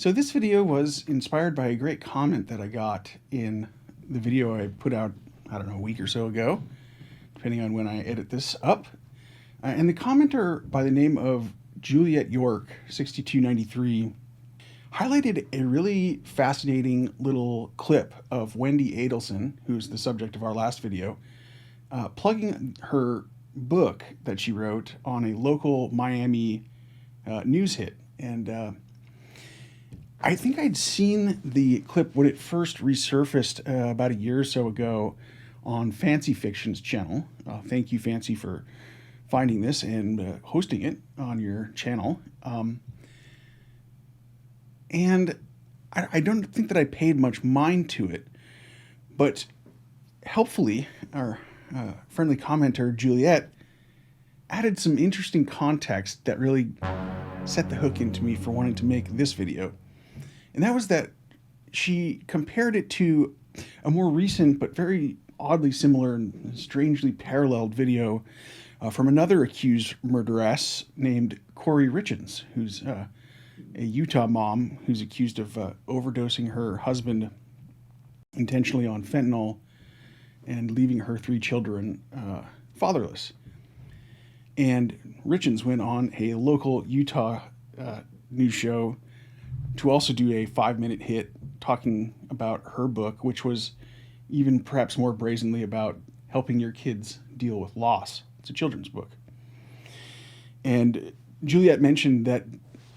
So this video was inspired by a great comment that I got in the video I put out, I don't know, a week or so ago, depending on when I edit this up. And the commenter by the name of Juliet York, 6293, highlighted a really fascinating little clip of Wendi Adelson, who's the subject of our last video, plugging her book that she wrote on a local Miami news hit. And I think I'd seen the clip when it first resurfaced about a year or so ago on Fancy Fiction's channel. Thank you, Fancy, for finding this and hosting it on your channel. And I don't think that I paid much mind to it, but helpfully, our friendly commenter, Juliet, added some interesting context that really set the hook into me for wanting to make this video. And that was that she compared it to a more recent but very oddly similar and strangely paralleled video from another accused murderess named Kouri Richins, who's a Utah mom who's accused of overdosing her husband intentionally on fentanyl and leaving her 3 children fatherless. And Richins went on a local Utah news show to also do a 5-minute hit talking about her book, which was even perhaps more brazenly about helping your kids deal with loss. It's a children's book. And Juliet mentioned that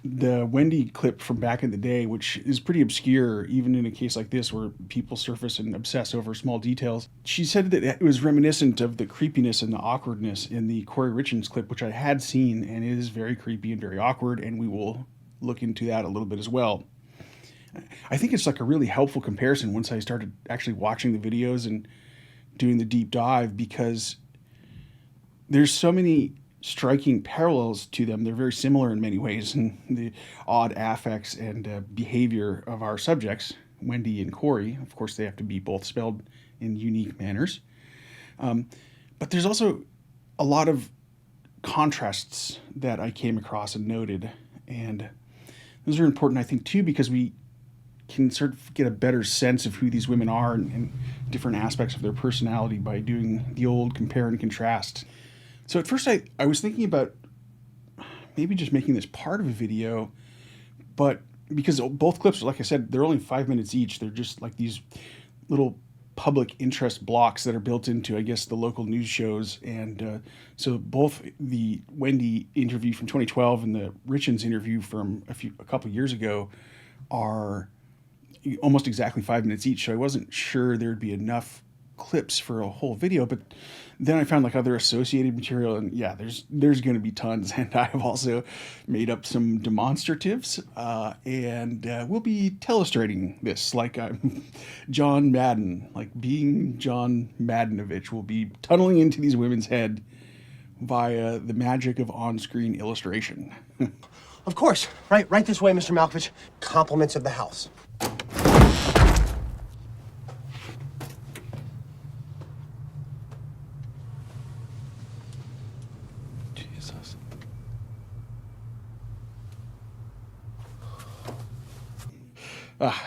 the Wendi clip from back in the day, which is pretty obscure, even in a case like this where people surface and obsess over small details. She said that it was reminiscent of the creepiness and the awkwardness in the Kouri Richins clip, which I had seen, and it is very creepy and very awkward, and we will look into that a little bit as well. I think it's like a really helpful comparison once I started actually watching the videos and doing the deep dive, because there's so many striking parallels to them. They're very similar in many ways, and the odd affects and behavior of our subjects, Wendi and Kouri. Of course, they have to be both spelled in unique manners. But there's also a lot of contrasts that I came across and noted, and those are important, I think, too, because we can sort of get a better sense of who these women are and different aspects of their personality by doing the old compare and contrast. So at first I was thinking about maybe just making this part of a video, but because both clips, like I said, they're only 5 minutes each. They're just like these little public interest blocks that are built into, I guess, the local news shows. And so both the Wendi interview from 2012 and the Richins interview from a couple years ago are almost exactly 5 minutes each. So I wasn't sure there'd be enough clips for a whole video, but then I found like other associated material, and yeah, there's going to be tons. And I have also made up some demonstratives, and we'll be telestrating this like I'm John Madden, like being John Maddenovich. We'll be tunneling into these women's head via the magic of on-screen illustration. Of course, right this way, Mr. Malkovich. Compliments of the house.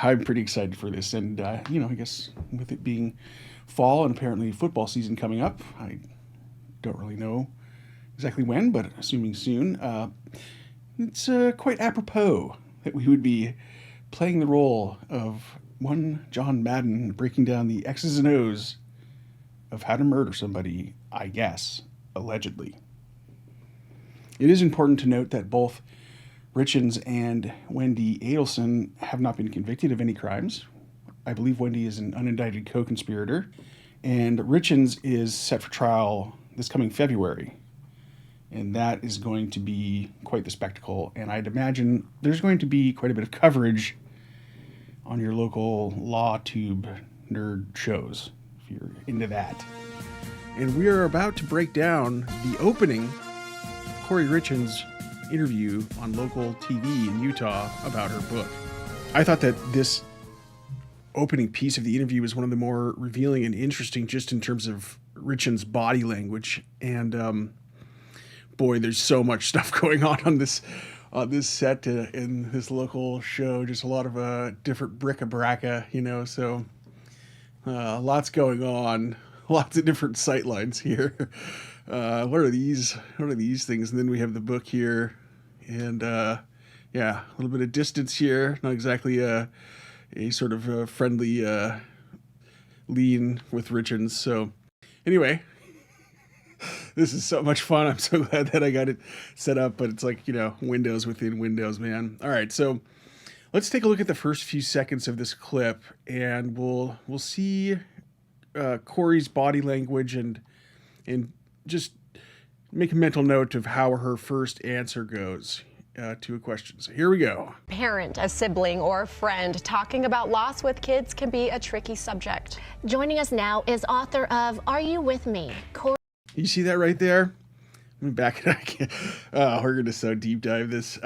I'm pretty excited for this, and I guess with it being fall and apparently football season coming up, I don't really know exactly when, but assuming soon, it's quite apropos that we would be playing the role of one John Madden breaking down the X's and O's of how to murder somebody, I guess, allegedly. It is important to note that both Richins and Wendi Adelson have not been convicted of any crimes. I believe Wendi is an unindicted co-conspirator, and Richins is set for trial this coming February. And that is going to be quite the spectacle, and I'd imagine there's going to be quite a bit of coverage on your local law tube nerd shows, if you're into that. And we are about to break down the opening of Kouri Richins' interview on local TV in Utah about her book. I thought that this opening piece of the interview was one of the more revealing and interesting just in terms of Richins' body language. And boy, there's so much stuff going on this on this set in this local show. Just a lot of different bric-a-brac, so lots going on. Lots of different sight lines here. What are these? What are these things? And then we have the book here. And yeah, a little bit of distance here. Not exactly a sort of a friendly lean with Richins. So anyway, this is so much fun. I'm so glad that I got it set up, but it's like, windows within windows, man. All right, so let's take a look at the first few seconds of this clip, and we'll see Kouri's body language and just make a mental note of how her first answer goes to a question. So here we go. Parent, a sibling, or a friend talking about loss with kids can be a tricky subject. Joining us now is author of Are You With Me? You see that right there? I'm back. We're going to so deep dive this.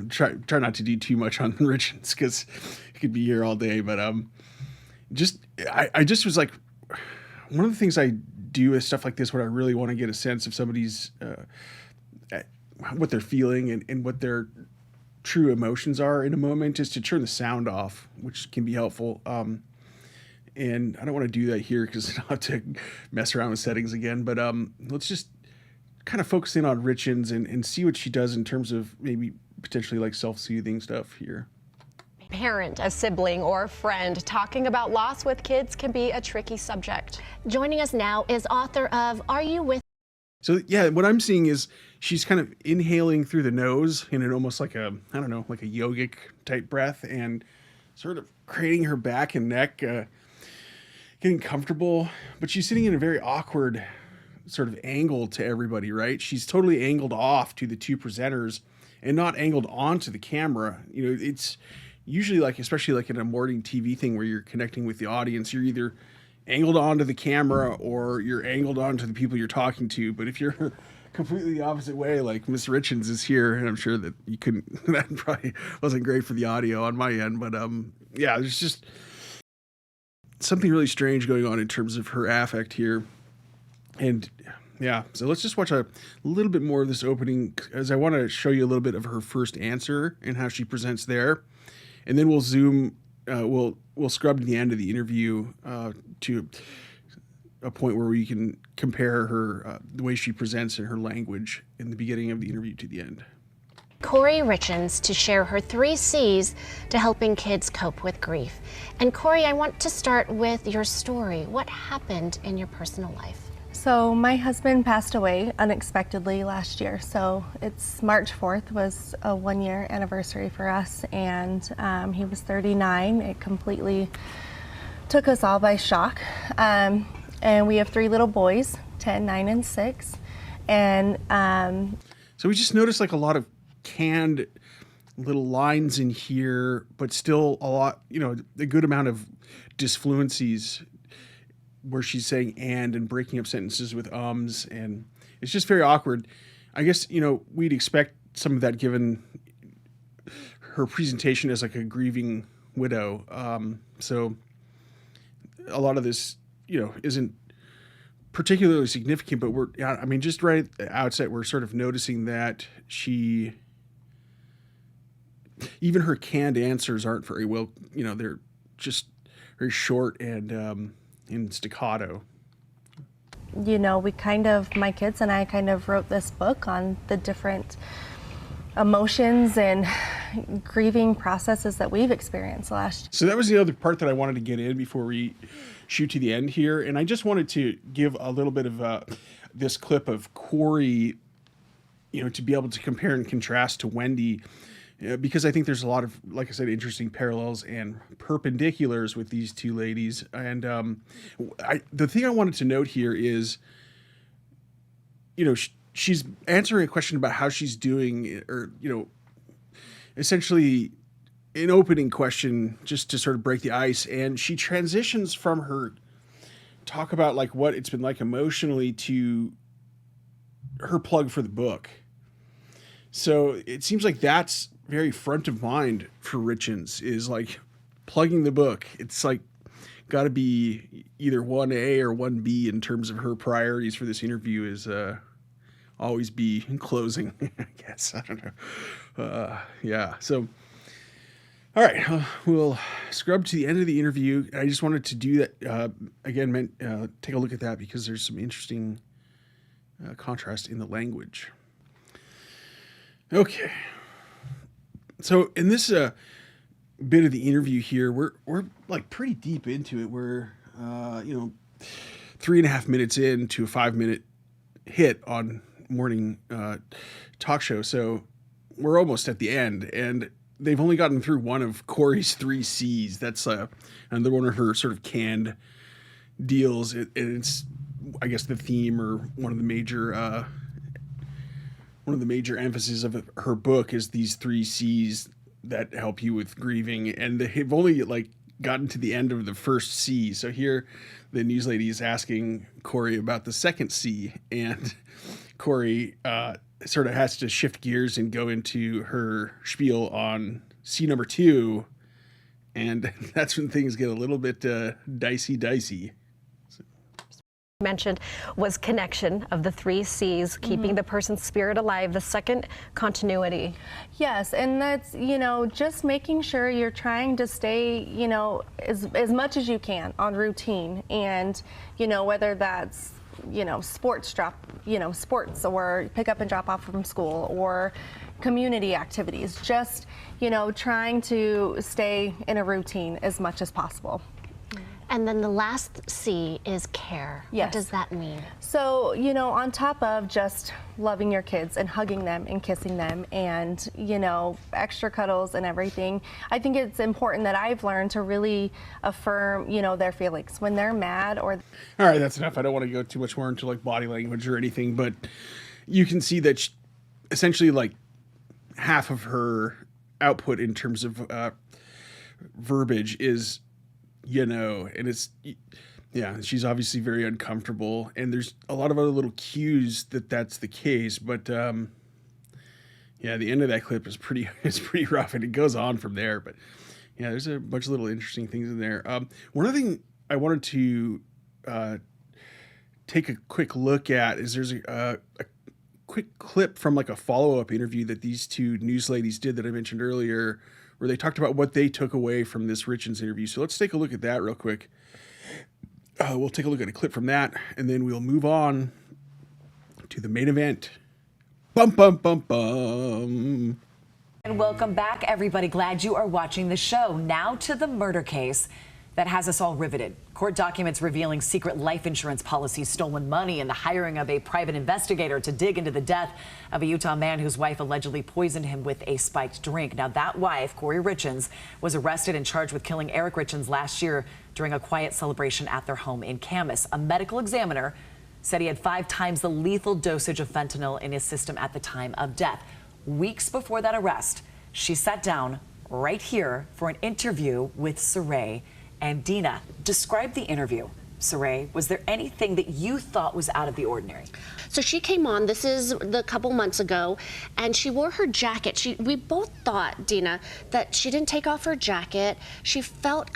Try not to do too much on Richins because he could be here all day. But I just was like, one of the things I do with stuff like this when I really want to get a sense of somebody's what they're feeling and what their true emotions are in a moment is to turn the sound off, which can be helpful. And I don't want to do that here because I'll have to mess around with settings again. But let's just kind of focus in on Richins and see what she does in terms of maybe potentially like self-soothing stuff here. Parent, a sibling, or a friend talking about loss with kids can be a tricky subject. Joining us now is author of Are You With? So yeah, what I'm seeing is she's kind of inhaling through the nose in an almost like a, I don't know, like a yogic type breath, and sort of craning her back and neck, getting comfortable. But she's sitting in a very awkward sort of angle to everybody, right? She's totally angled off to the two presenters and not angled onto the camera. It's usually like, especially like in a morning TV thing where you're connecting with the audience, you're either angled onto the camera or you're angled onto the people you're talking to. But if you're completely the opposite way, like Miss Richins is here, and I'm sure that you couldn't, that probably wasn't great for the audio on my end, but yeah, there's just something really strange going on in terms of her affect here. And yeah, so let's just watch a little bit more of this opening, as I want to show you a little bit of her first answer and how she presents there. And then we'll zoom, we'll scrub to the end of the interview to a point where we can compare her, the way she presents and her language in the beginning of the interview to the end. Kouri Richins to share her 3 C's to helping kids cope with grief. And Kouri, I want to start with your story. What happened in your personal life? So my husband passed away unexpectedly last year. So it's March 4th was a 1-year anniversary for us, and he was 39. It completely took us all by shock. And we have 3 little boys, 10, 9, and 6. And so we just noticed like a lot of canned little lines in here, but still a lot, a good amount of disfluencies where she's saying and breaking up sentences with ums, and it's just very awkward. I guess, we'd expect some of that given her presentation as like a grieving widow. So a lot of this, isn't particularly significant, but just right at the outset, we're sort of noticing that even her canned answers aren't very well, they're just very short and in staccato. My kids and I kind of wrote this book on the different emotions and grieving processes that we've experienced last year. So that was the other part that I wanted to get in before we shoot to the end here. And I just wanted to give a little bit of this clip of Kouri, to be able to compare and contrast to Wendi, because I think there's a lot of, like I said, interesting parallels and perpendiculars with these two ladies. And the thing I wanted to note here is, she's answering a question about how she's doing, or, essentially an opening question just to sort of break the ice. And she transitions from her talk about like what it's been like emotionally to her plug for the book. So it seems like that's very front of mind for Richins, is like plugging the book. It's like got to be either 1A or 1B in terms of her priorities for this interview, is always be in closing, I guess. I don't know. Yeah. So, all right, we'll scrub to the end of the interview. I just wanted to do that again. Take a look at that because there's some interesting contrast in the language. Okay. So in this bit of the interview here, we're like pretty deep into it. We're 3.5 minutes into a 5-minute hit on morning talk show. So we're almost at the end, and they've only gotten through one of Kouri's 3 C's. That's another one of her sort of canned deals. It's, I guess, the theme or one of the major emphases of her book is these 3 C's that help you with grieving. And they've only like gotten to the end of the first C. So here the news lady is asking Kouri about the second C, and Kouri sort of has to shift gears and go into her spiel on C number 2. And that's when things get a little bit dicey. Mentioned was connection of the 3 C's, keeping the person's spirit alive. The second, continuity. Yes, and that's, just making sure you're trying to stay, as much as you can on routine, and, whether that's, sports or pick up and drop off from school, or community activities, just, trying to stay in a routine as much as possible. And then the last C is care. Yes. What does that mean? So, on top of just loving your kids and hugging them and kissing them and, extra cuddles and everything, I think it's important that I've learned to really affirm, their feelings when they're mad or... All right, that's enough. I don't want to go too much more into like body language or anything, but you can see that essentially like half of her output in terms of verbiage is... and it's, she's obviously very uncomfortable, and there's a lot of other little cues that that's the case, but, the end of that clip is pretty rough, and it goes on from there, but there's a bunch of little interesting things in there. One other thing I wanted to, take a quick look at is there's a quick clip from like a follow-up interview that these 2 news ladies did that I mentioned earlier, where they talked about what they took away from this Richins interview. So let's take a look at that real quick. We'll take a look at a clip from that, and then we'll move on to the main event. Bum, bum, bum, bum. And welcome back, everybody. Glad you are watching the show. Now to the murder case that has us all riveted. Court documents revealing secret life insurance policies, stolen money, and the hiring of a private investigator to dig into the death of a Utah man whose wife allegedly poisoned him with a spiked drink. Now, that wife, Kouri Richins, was arrested and charged with killing Eric Richins last year during a quiet celebration at their home in Camas. A medical examiner said he had 5 times the lethal dosage of fentanyl in his system at the time of death. Weeks before that arrest, she sat down right here for an interview with Saray and Dina. Describe the interview. Saray, was there anything that you thought was out of the ordinary? So she came on, this is a couple months ago, and she wore her jacket. We both thought, Dina, that she didn't take off her jacket. She felt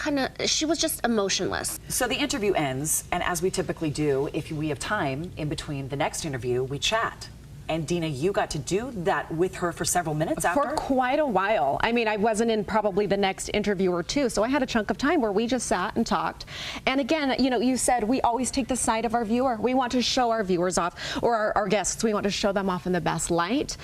she was just emotionless. So the interview ends, and as we typically do, if we have time in between the next interview, we chat. And Dina, you got to do that with her for several minutes after? For quite a while. I mean, I wasn't in probably the next interview or 2, so I had a chunk of time where we just sat and talked. And again, you said we always take the side of our viewer. We want to show our viewers off, or our guests, we want to show them off in the best light.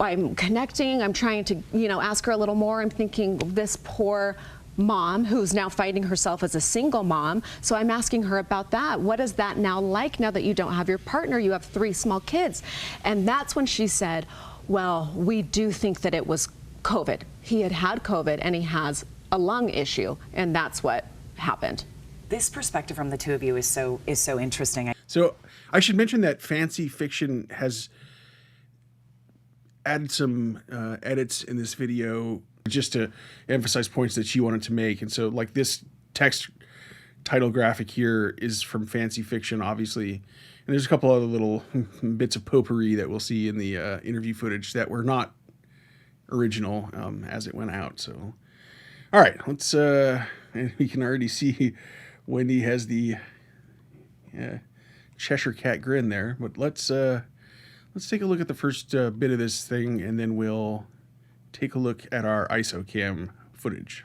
I'm connecting, I'm trying to, ask her a little more. I'm thinking, this poor mom who's now fighting herself as a single mom. So I'm asking her about that. What is that now like now that you don't have your partner? You have 3 small kids. And that's when she said, well, we do think that it was COVID. He had COVID and he has a lung issue, and that's what happened. This perspective from the 2 of you is so interesting. So I should mention that Fancy Fiction has added some edits in this video just to emphasize points that she wanted to make. And so like this text title graphic here is from Fancy Fiction, obviously. And there's a couple other little bits of potpourri that we'll see in the interview footage that were not original as it went out. So, all right, let's, and we can already see Wendi has the Cheshire Cat grin there, but let's let's take a look at the first bit of this thing, and then we'll take a look at our ISO cam footage.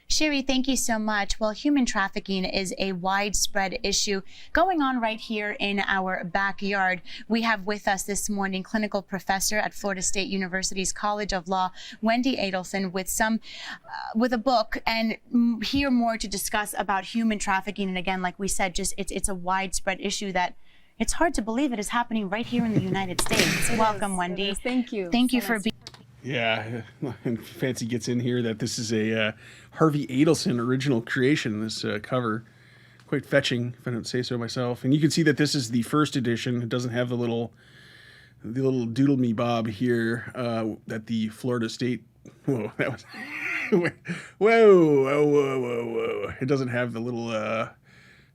Sherry, thank you so much. Well, human trafficking is a widespread issue going on right here in our backyard. We have with us this morning clinical professor at Florida State University's College of Law, Wendi Adelson, with a book, and hear more to discuss about human trafficking. And again, like we said, just it's a widespread issue that it's hard to believe it is happening right here in the United States. Welcome, Wendi. Thank you. Thank you for being. Yeah, and Fancy gets in here that this is a Harvey Adelson original creation, this cover. Quite fetching, if I don't say so myself. And you can see that this is the first edition. It doesn't have the little doodle me bob here that the Florida State... Whoa, that was... whoa. It doesn't have the little,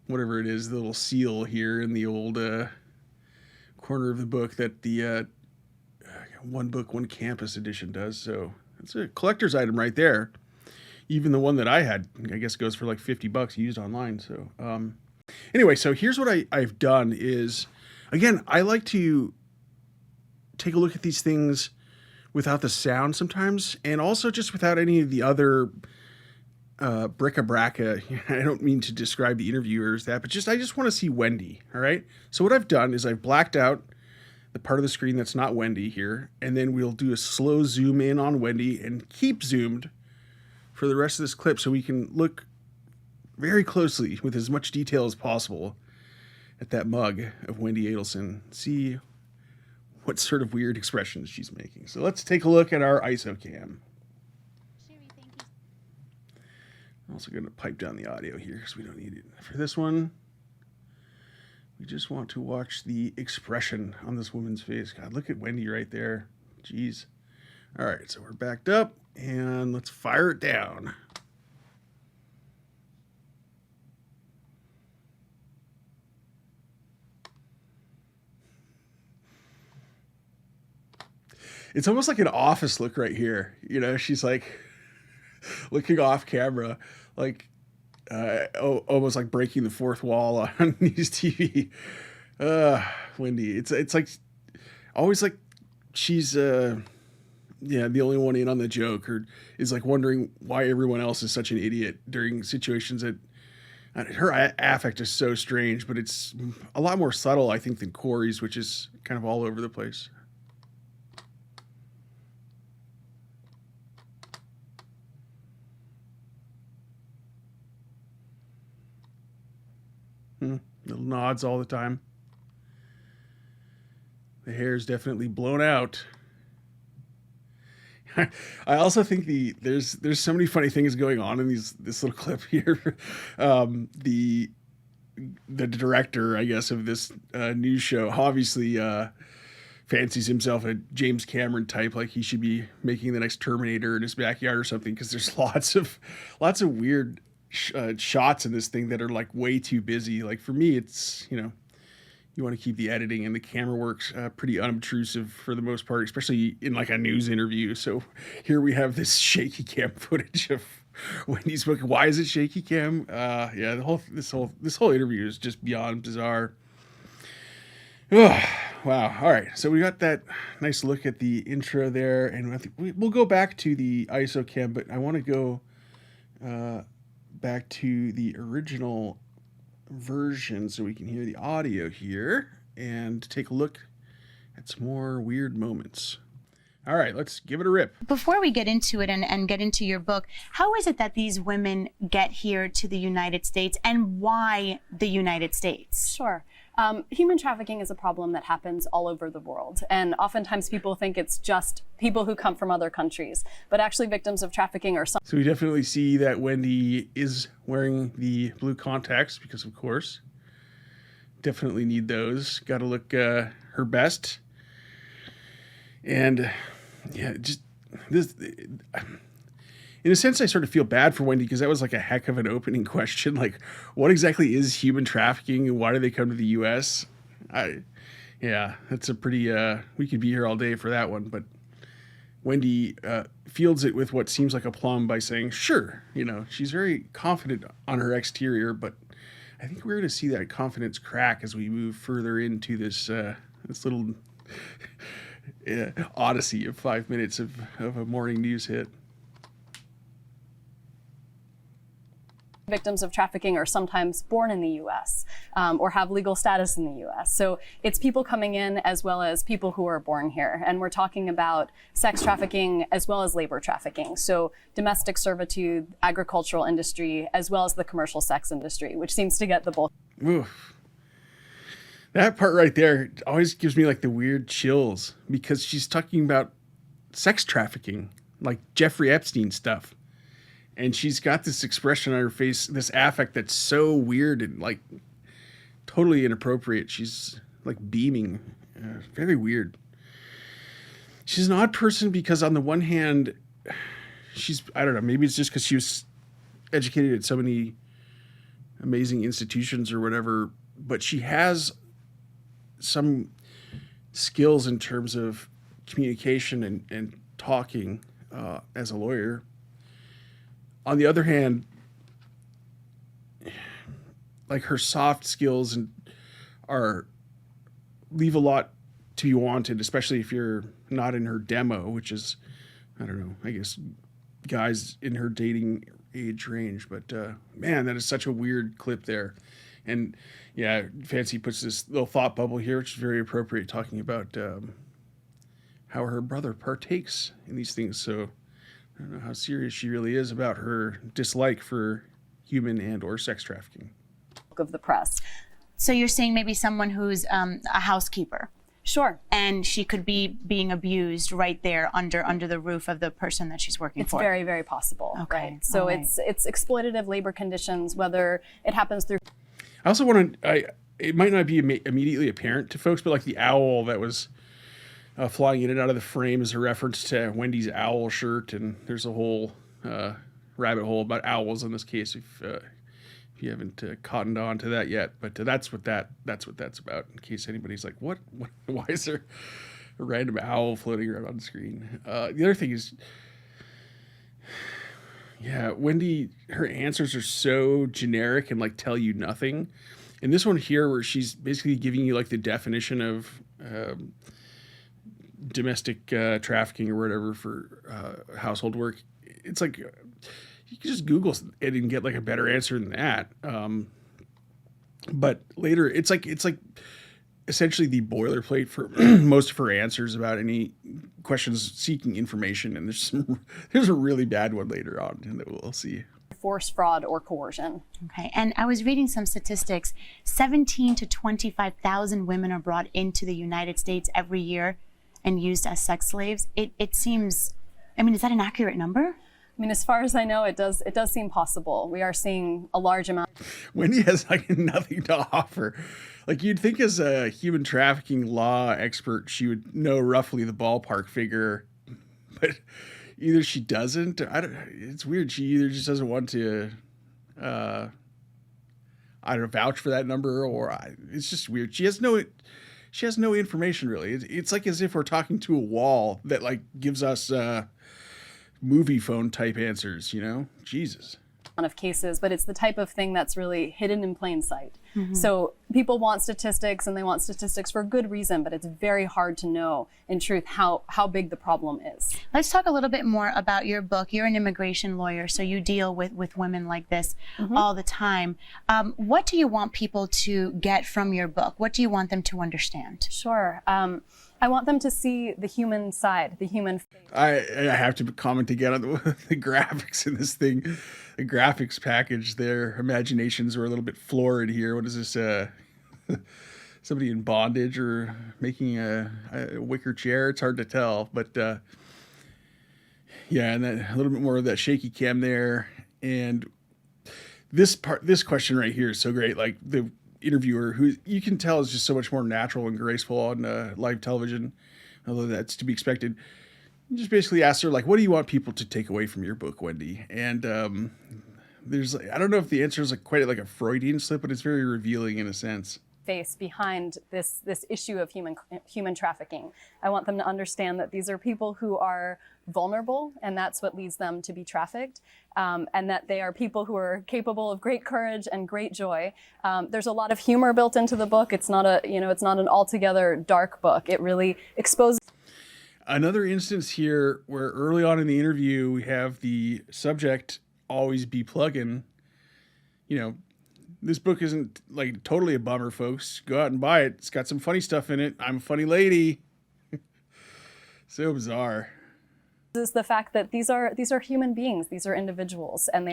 whatever it is, the little seal here in the old corner of the book that the... One Book, One Campus edition does. So it's a collector's item right there. Even the one that I had, I guess, goes for like $50 used online. So anyway, so here's what I've done is, again, I like to take a look at these things without the sound sometimes, and also just without any of the other bric-a-brac. I don't mean to describe the interviewers that, but I just want to see Wendi. All right. So what I've done is I've blacked out the part of the screen that's not Wendi here, and then we'll do a slow zoom in on Wendi and keep zoomed for the rest of this clip so we can look very closely with as much detail as possible at that mug of Wendi Adelson. See what sort of weird expressions she's making. So let's take a look at our ISO cam. I'm also going to pipe down the audio here because we don't need it for this one. We just want to watch the expression on this woman's face. God, look at Wendi right there. Jeez. All right, so we're backed up, and let's fire it down. It's almost like an Office look right here. You know, she's like looking off camera, like almost like breaking the fourth wall on News TV. Wendi, it's like always like she's the only one in on the joke, or is like wondering why everyone else is such an idiot during situations that her affect is so strange, but it's a lot more subtle, I think, than Kouri's, which is kind of all over the place. Little nods all the time. The hair is definitely blown out. I also think there's so many funny things going on in this little clip here. The director, I guess, of this news show obviously fancies himself a James Cameron type, like he should be making the next Terminator in his backyard or something, because there's lots of weird shots in this thing that are like way too busy. Like for me, it's, you know, you want to keep the editing and the camera works pretty unobtrusive for the most part, especially in like a news interview. So here we have this shaky cam footage of Wendy's book. Why is it shaky cam? Yeah, this whole interview is just beyond bizarre. Oh, wow. All right. So we got that nice look at the intro there, and I think we'll go back to the ISO cam, but I want to go back to the original version so we can hear the audio here and take a look at some more weird moments. All right, let's give it a rip. Before we get into it and get into your book, how is it that these women get here to the United States, and why the United States? Sure. Human trafficking is a problem that happens all over the world, and oftentimes people think it's just people who come from other countries, but actually victims of trafficking are some. So we definitely see that Wendi is wearing the blue contacts because, of course, definitely need those. Got to look her best. And yeah, just this, in a sense, I sort of feel bad for Wendi, because that was like a heck of an opening question. Like, what exactly is human trafficking, and why do they come to the U.S.? Yeah, that's a pretty, we could be here all day for that one. But Wendi fields it with what seems like a plum by saying, sure, you know, she's very confident on her exterior, but I think we're going to see that confidence crack as we move further into this this little odyssey of 5 minutes of a morning news hit. Victims of trafficking are sometimes born in the U.S. Or have legal status in the U.S. So it's people coming in as well as people who are born here. And we're talking about sex trafficking as well as labor trafficking. So domestic servitude, agricultural industry, as well as the commercial sex industry, which seems to get the bulk. Oof. That part right there always gives me like the weird chills because she's talking about sex trafficking, like Jeffrey Epstein stuff. And she's got this expression on her face, this affect that's so weird and like totally inappropriate. She's like beaming. Very weird. She's an odd person because on the one hand, I don't know, maybe it's just because she was educated at so many amazing institutions or whatever, but she has some skills in terms of communication and talking as a lawyer. On the other hand, like her soft skills leave a lot to be wanted, especially if you're not in her demo, which is, I don't know, I guess guys in her dating age range. But man, that is such a weird clip there. And yeah, Fancy puts this little thought bubble here, which is very appropriate, talking about how her brother partakes in these things. So I don't know how serious she really is about her dislike for human and or sex trafficking. Of the press. So you're saying maybe someone who's a housekeeper. Sure. And she could be being abused right there under the roof of the person that she's working for. It's very, very possible. Okay. Right? So right. it's exploitative labor conditions, whether it happens through. I also want to, it might not be immediately apparent to folks, but like the owl that was flying in and out of the frame is a reference to Wendy's owl shirt. And there's a whole rabbit hole about owls in this case, if you haven't cottoned on to that yet. But that's what that's about, in case anybody's like, what why is there a random owl floating around on the screen? The other thing is, yeah, Wendi, her answers are so generic and like tell you nothing. And this one here, where she's basically giving you like the definition of domestic trafficking or whatever for household work, it's like you can just Google it and get like a better answer than that. But later, it's like essentially the boilerplate for most of her answers about any questions seeking information. And there's a really bad one later on that we'll see. Force, fraud, or coercion. Okay, and I was reading some statistics. 17 to 25,000 women are brought into the United States every year and used as sex slaves. It seems, I mean, is that an accurate number? I mean, as far as I know, it does seem possible. We are seeing a large amount. Wendi has like nothing to offer. Like you'd think as a human trafficking law expert, she would know roughly the ballpark figure, but either she doesn't. It's weird. She either just doesn't want to, I don't know, vouch for that number, or it's just weird. She has no information really. It's like as if we're talking to a wall that like gives us movie phone type answers. You know, Jesus. Of cases, but it's the type of thing that's really hidden in plain sight. Mm-hmm. So people want statistics, and they want statistics for good reason, but it's very hard to know in truth how big the problem is. Let's talk a little bit more about your book. You're an immigration lawyer, so you deal with women like this all the time. What do you want people to get from your book? What do you want them to understand? Sure. I want them to see the human side, the human face. I have to comment again on the graphics in this thing. The graphics package, their imaginations were a little bit florid here. What is this? Somebody in bondage or making a wicker chair? It's hard to tell. But yeah, and then a little bit more of that shaky cam there. And this question right here is so great. Like the interviewer, who you can tell is just so much more natural and graceful on live television, although that's to be expected, just basically asked her, like, what do you want people to take away from your book, Wendi? And there's, I don't know if the answer is like quite like a Freudian slip, but it's very revealing in a sense. face behind this issue of human trafficking. I want them to understand that these are people who are vulnerable, and that's what leads them to be trafficked, and that they are people who are capable of great courage and great joy. There's a lot of humor built into the book. It's not an altogether dark book. It really exposes. Another instance here where early on in the interview we have the subject always be plugging. You know, this book isn't like totally a bummer, folks. Go out and buy it. It's got some funny stuff in it. I'm a funny lady. So bizarre. Is the fact that these are human beings, these are individuals, and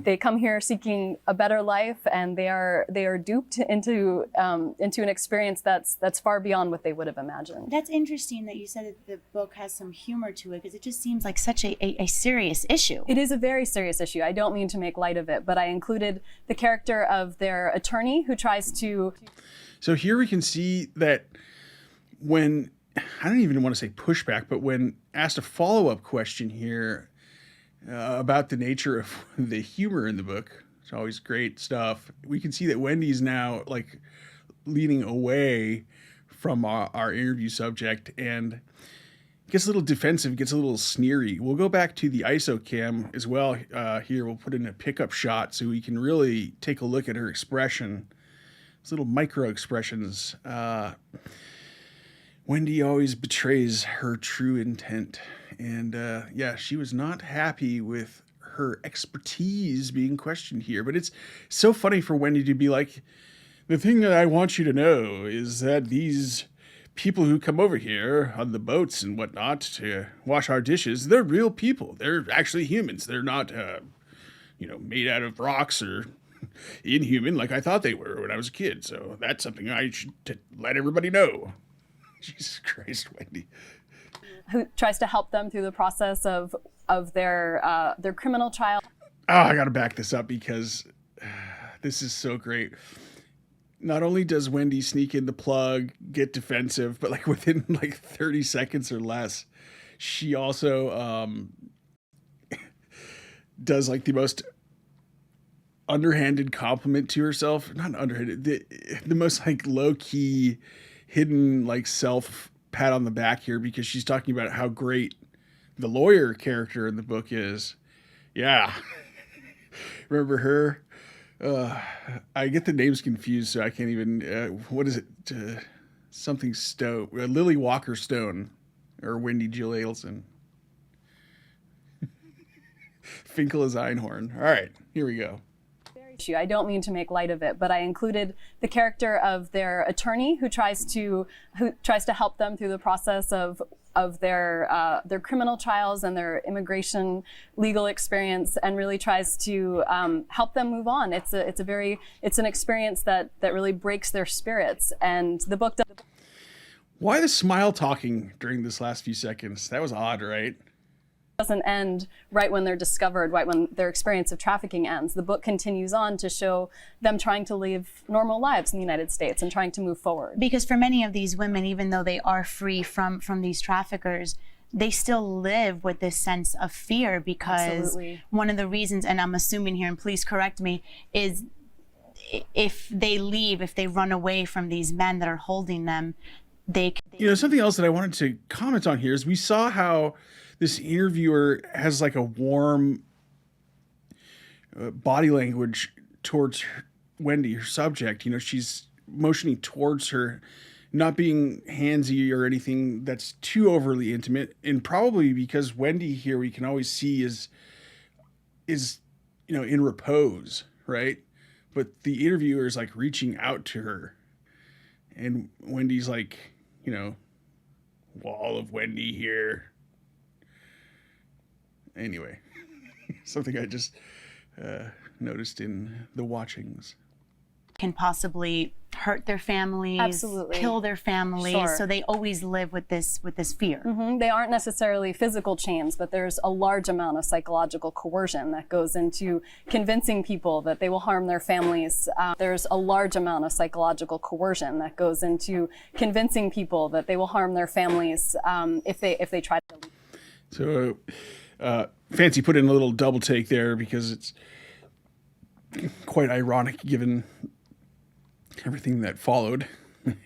they come here seeking a better life, and they are duped into an experience that's far beyond what they would have imagined. That's interesting that you said that the book has some humor to it, because it just seems like such a serious issue. It is a very serious issue. I don't mean to make light of it, but I included the character of their attorney who tries to. So here we can see that when, I don't even want to say pushback, but when asked a follow-up question here about the nature of the humor in the book, it's always great stuff. We can see that Wendy's now like leaning away from our interview subject and gets a little defensive, gets a little sneery. We'll go back to the ISO cam as well. Here we'll put in a pickup shot so we can really take a look at her expression. These little micro expressions. Wendi always betrays her true intent. And yeah, she was not happy with her expertise being questioned here. But it's so funny for Wendi to be like, the thing that I want you to know is that these people who come over here on the boats and whatnot to wash our dishes, they're real people. They're actually humans. They're not, made out of rocks or inhuman like I thought they were when I was a kid. So that's something I should let everybody know. Jesus Christ, Wendi. Who tries to help them through the process of their criminal trial. Oh, I got to back this up because this is so great. Not only does Wendi sneak in the plug, get defensive, but like within like 30 seconds or less, she also does like the most underhanded compliment to herself. Not underhanded, the most like low-key, hidden like self pat on the back here, because she's talking about how great the lawyer character in the book is. Yeah. Remember her? I get the names confused, so I can't even, what is it? Something Stone, Lily Walker Stone, or Wendi Jill Adelson. Finkel is Einhorn. All right, here we go. I don't mean to make light of it, but I included the character of their attorney who tries to help them through the process of their criminal trials and their immigration legal experience, and really tries to help them move on. It's an experience that really breaks their spirits, and the book does. Why the smile talking during this last few seconds? That was odd, right? Doesn't end right when they're discovered, right when their experience of trafficking ends. The book continues on to show them trying to live normal lives in the United States and trying to move forward. Because for many of these women, even though they are free from these traffickers, they still live with this sense of fear, because Absolutely. One of the reasons, and I'm assuming here, and please correct me, is if they leave, if they run away from these men that are holding them, something else that I wanted to comment on here is we saw how this interviewer has like a warm body language towards Wendi, her subject. She's motioning towards her, not being handsy or anything that's too overly intimate. And probably because Wendi here, we can always see is in repose, right? But the interviewer is like reaching out to her, and Wendy's like, wall of Wendi here. Anyway, something I just noticed in the watchings. Can possibly hurt their families, Absolutely. Kill their families. Sure. So they always live with this fear. Mm-hmm. They aren't necessarily physical chains, but there's a large amount of psychological coercion that goes into convincing people that they will harm their families. There's a large amount of psychological coercion that goes into convincing people that they will harm their families if they try to. So. Fancy put in a little double take there because it's quite ironic given everything that followed.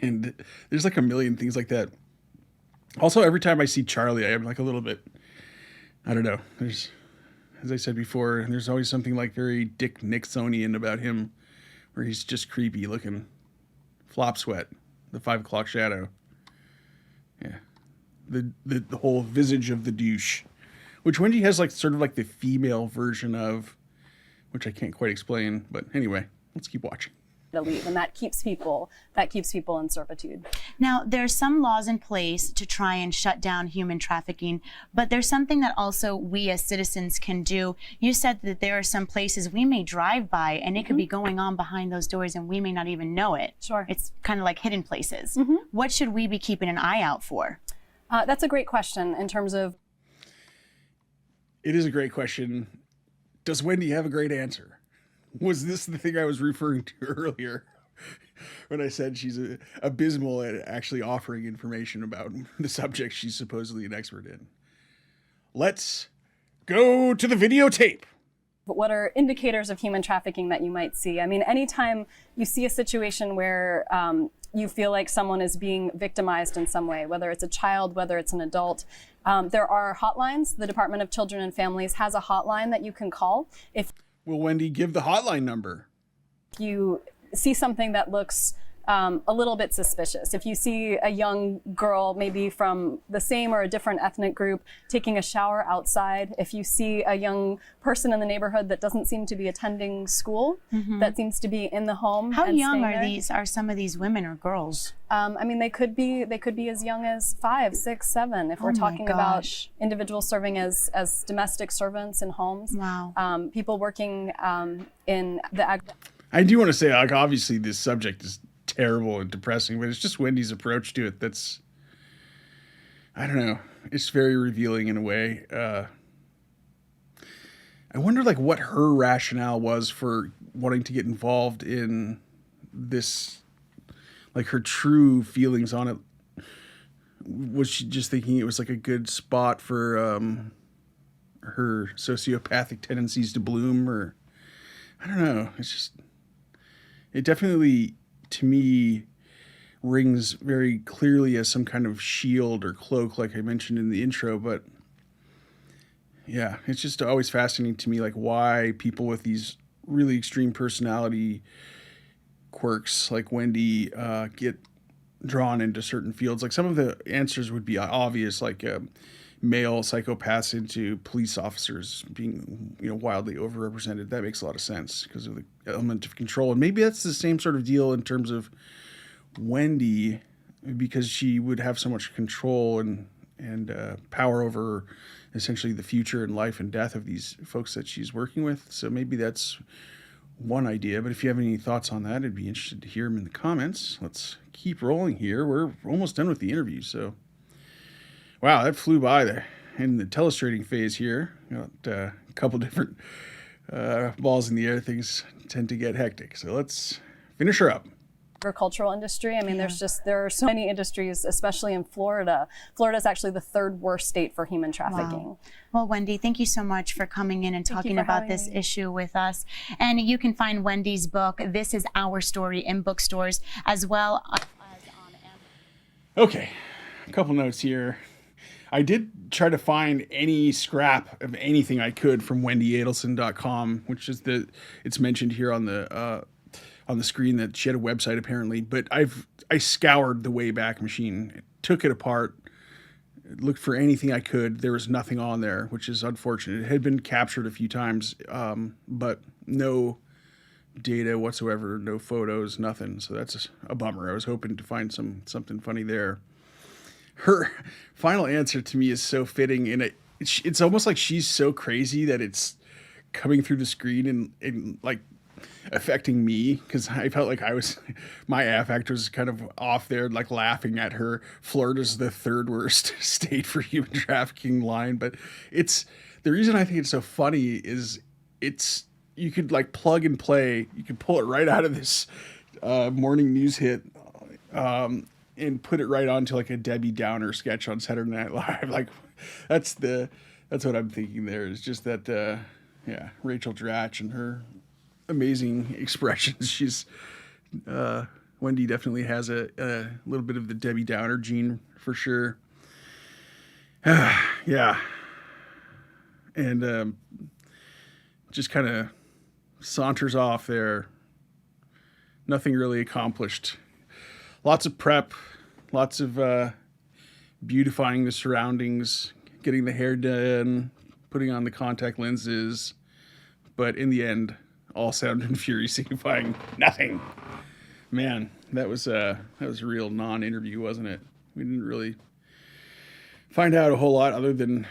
And there's like a million things like that. Also, every time I see Charlie, I am like a little bit, I don't know. There's, as I said before, there's always something like very Dick Nixonian about him, where he's just creepy looking. Flop sweat, the 5 o'clock shadow. Yeah. The whole visage of the douche, which Wendi has like sort of like the female version of, which I can't quite explain. But anyway, let's keep watching. To leave, and that keeps people in servitude. Now, there's some laws in place to try and shut down human trafficking, but there's something that also we as citizens can do. You said that there are some places we may drive by and it could be going on behind those doors and we may not even know it. Sure. It's kind of like hidden places. What should we be keeping an eye out for? That's a great question in terms of. It is a great question. Does Wendi have a great answer? Was this the thing I was referring to earlier when I said she's abysmal at actually offering information about the subject she's supposedly an expert in? Let's go to the videotape. But what are indicators of human trafficking that you might see? I mean, anytime you see a situation where you feel like someone is being victimized in some way, whether it's a child, whether it's an adult, there are hotlines. The Department of Children and Families has a hotline that you can call. Will Wendi give the hotline number? If you see something that looks a little bit suspicious, if you see a young girl maybe from the same or a different ethnic group taking a shower outside, if you see a young person in the neighborhood that doesn't seem to be attending school, that seems to be in the home. How and young staying there. are some of these women or girls? I mean, they could be as young as 5, 6, 7. If we're talking about individuals serving as domestic servants in homes. Wow. People working in the I do want to say, like, obviously this subject is terrible and depressing, but it's just Wendy's approach to it that's, I don't know, it's very revealing in a way. I wonder like what her rationale was for wanting to get involved in this, like her true feelings on it. Was she just thinking it was like a good spot for her sociopathic tendencies to bloom, or I don't know. It's just, it definitely, to me, rings very clearly as some kind of shield or cloak, like I mentioned in the intro. But yeah, it's just always fascinating to me, like why people with these really extreme personality quirks like Wendi get drawn into certain fields. Like some of the answers would be obvious, like male psychopaths into police officers being, wildly overrepresented. That makes a lot of sense because of the element of control. And maybe that's the same sort of deal in terms of Wendi, because she would have so much control and power over essentially the future and life and death of these folks that she's working with. So maybe that's one idea. But if you have any thoughts on that, I'd be interested to hear them in the comments. Let's keep rolling here. We're almost done with the interview, so wow, that flew by there. In the telestrating phase here, got a couple different balls in the air. Things tend to get hectic. So let's finish her up. Agricultural industry. I mean, there are so many industries, especially in Florida. Florida is actually the 3rd worst state for human trafficking. Wow. Well, Wendi, thank you so much for coming in and talking about this issue with us. And you can find Wendi's book, This Is Our Story, in bookstores as well as on Amazon. Okay, a couple notes here. I did try to find any scrap of anything I could from WendiAdelson.com, which is it's mentioned here on the screen that she had a website apparently, but I scoured the Wayback Machine, took it apart, looked for anything I could. There was nothing on there, which is unfortunate. It had been captured a few times, but no data whatsoever, no photos, nothing. So that's a bummer. I was hoping to find something funny there. Her final answer to me is so fitting, and it's almost like she's so crazy that it's coming through the screen and like affecting me, because I felt like my affect was kind of off there, like laughing at her. Florida's the 3rd worst state for human trafficking line, but it's the reason I think it's so funny is you could like plug and play, you could pull it right out of this morning news hit and put it right onto like a Debbie Downer sketch on Saturday Night Live. Like that's what I'm thinking there, is just that Rachel Dratch and her amazing expressions. She's Wendi definitely has a little bit of the Debbie Downer gene for sure. Yeah. And just kind of saunters off there. Nothing really accomplished. Lots of prep, lots of beautifying the surroundings, getting the hair done, putting on the contact lenses. But in the end, all sound and fury signifying nothing. Man, that was a real non-interview, wasn't it? We didn't really find out a whole lot other than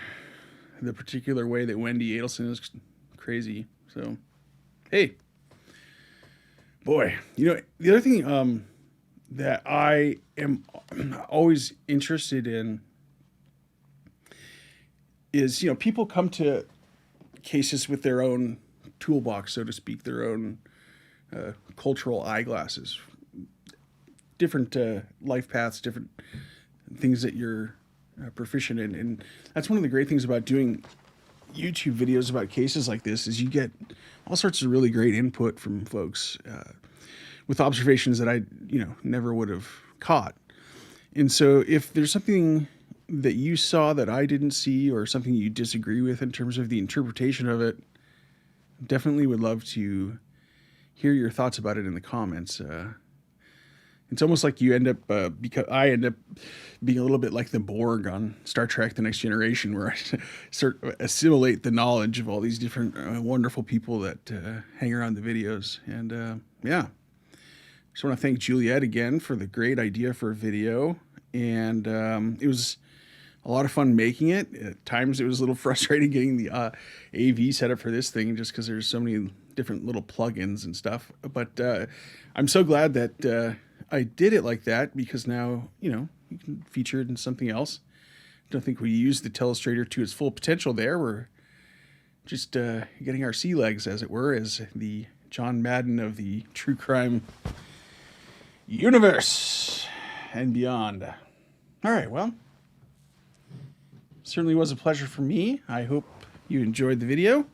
the particular way that Wendi Adelson is crazy. So, hey, boy, the other thing that I am always interested in is, people come to cases with their own toolbox, so to speak, their own cultural eyeglasses, different life paths, different things that you're proficient in. And that's one of the great things about doing YouTube videos about cases like this is you get all sorts of really great input from folks with observations that I, never would have caught. And so if there's something that you saw that I didn't see or something you disagree with in terms of the interpretation of it, definitely would love to hear your thoughts about it in the comments. It's almost like you end up, because I end up being a little bit like the Borg on Star Trek: The Next Generation, where I start to assimilate the knowledge of all these different wonderful people that hang around the videos. And yeah, just want to thank Juliet again for the great idea for a video. And it was a lot of fun making it. At times it was a little frustrating getting the AV set up for this thing just because there's so many different little plugins and stuff. But I'm so glad that I did it like that because now, you can feature it in something else. Don't think we used the Telestrator to its full potential there. We're just getting our sea legs, as it were, as the John Madden of the true crime universe and beyond. All right, well, certainly was a pleasure for me. I hope you enjoyed the video.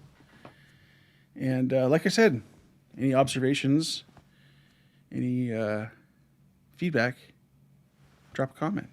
And like I said, any observations, any feedback, drop a comment.